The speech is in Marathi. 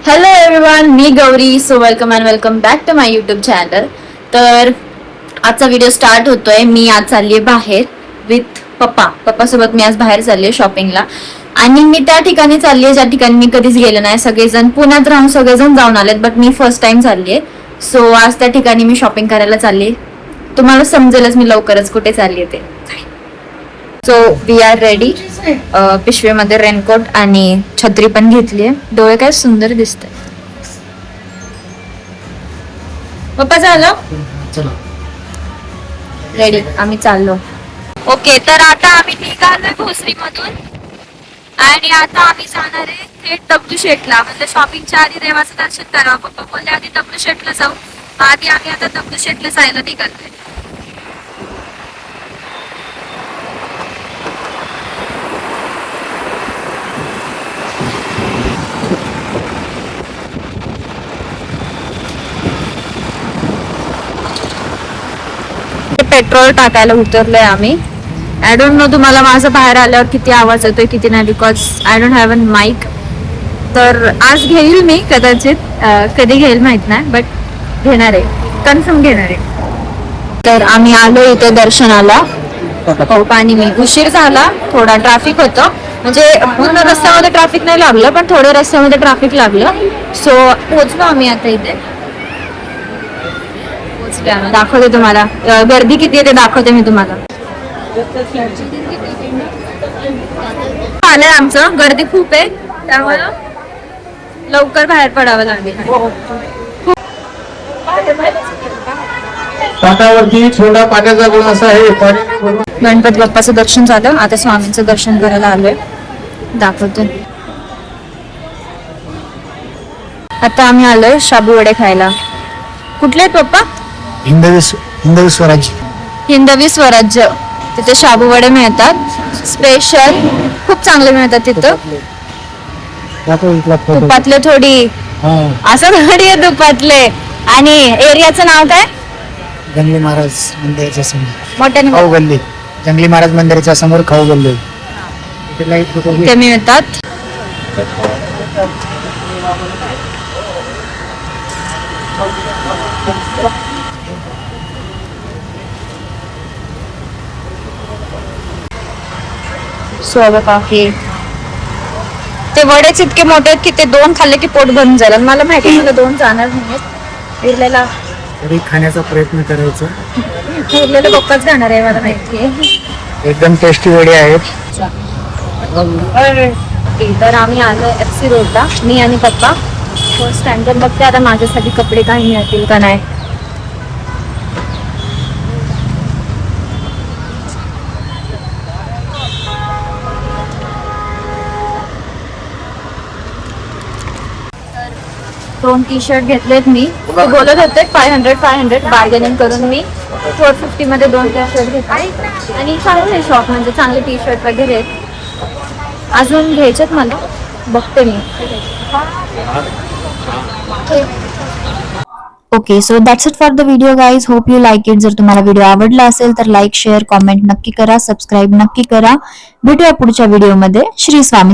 हॅलो एव्हरीवन, मी Gauri. So welcome and welcome back to my YouTube channel. तर आजचा व्हिडिओ स्टार्ट होतोय. मी आज चालली आहे बाहेर विथ पप्पासोबत. मी आज बाहेर चालली आहे शॉपिंगला. आणि मी त्या ठिकाणी चालली आहे ज्या ठिकाणी मी कधीच गेले नाही. सगळेजण पुण्यात राहून सगळेजण जाऊन आलेत, बट मी फर्स्ट टाइम चालली आहे. सो आज त्या ठिकाणी मी शॉपिंग करायला चालली आहे. तुम्हाला समजेलच मी लवकरच कुठे चालली आहे ते. So we are ready. पिशवीमध्ये रेनकोट आणि छत्री पण घेतली आहे. डोळे काय सुंदर दिसत. पप्पा झालं रेडी, आम्ही चाललो. ओके, तर आता आम्ही निघालोय भोसरी मधून आणि आता आम्ही जाणार आहे थेट दगडूशेठला. म्हणजे शॉपिंगच्या आधी देवाचं दर्शन करावं. पप्पा बोलले आधी दगडूशेठला जाऊ. आधी आम्ही आता दगडूशेठला जायला निघालोय. पेट्रोल टाकायला उतरलोय आम्ही. आय डोंट नो तुम्हाला माझा बाहेर आल्यावर किती आवाज येतोय किती नाही, because I don't have an mic. तर आज घेईल मी कदाचित, कधी घेईल माहित नाही, बट घेणार आहे, कन्फर्म घेणार आहे. तर आम्ही आलो इथे दर्शनाला. आणि मी उशीर झाला, थोडा ट्रॅफिक होतं. म्हणजे पूर्ण रस्त्यामध्ये ट्रॅफिक नाही लागलं, पण थोडं रस्त्यामध्ये ट्रॅफिक लागलं. सो पोहोचलो आम्ही आता इथे. दाखवते तुम्हाला गर्दी किती आहे ते दाखवते मी तुम्हाला. आलंय आमचं, गर्दी खूप आहे त्यामुळे लवकर बाहेर पडावं लागेल. पाटावरती छोटा पाण्याचा ग्लास आहे. गणपती बाप्पाचं दर्शन झालं, आता स्वामींचं दर्शन करायला आलोय. दाखवते. आता आम्ही आलोय शाबू वडे खायला. कुठले आहेत पप्पा? हिंदवी स्वराज्य. हिंदवी स्वराज्य. तिथे शाबू वडे मिळतात स्पेशल, खूप चांगले मिळतात तिथं. तुपातले थोडी, असं थोडी आहे तुपातले. आणि एरियाचं नाव काय? जंगली महाराज मंदिराच्या समोर मोठ्याने खाऊ गल्ली. जंगली महाराज मंदिराच्या समोर खाऊ गल्ली ते मिळतात. काफी ते वडेच इतके मोठे आहेत की ते दोन खाल्ले की पोट भरून जाईल. आणि मला माहिती मला दोन जाणार नाहीत. उरलेला तरी खाण्याचा प्रयत्न करायचा. उरलेलं पप्पाच खाणार आहे, मला माहितीये. एकदम टेस्टी वडे आहेत. तर आम्ही आलो FC रोडला, मी आणि पप्पा. फर्स्ट टाइम तर बघते आता माझ्यासाठी कपडे काही मिळतील का नाही. दोन T-शर्ट घेतलेत मी. ते बोलत होते 500 बार्गेनिंग करून मी 450 मध्ये दोन T-शर्ट घेतले. आणि चांगले आहे शॉप, म्हणजे चांगले T-शर्ट वगैरे आहेत. अजून घ्यायचेत मला, बघते मी. Okay, so that's it for the video guys. Hope you like it. जर तुम्हाला व्हिडिओ आवडला असेल तर लाईक, शेअर, कॉमेंट नक्की करा. सबस्क्राईब नक्की करा. भेटूया पुढच्या व्हिडिओमध्ये. श्री स्वामी.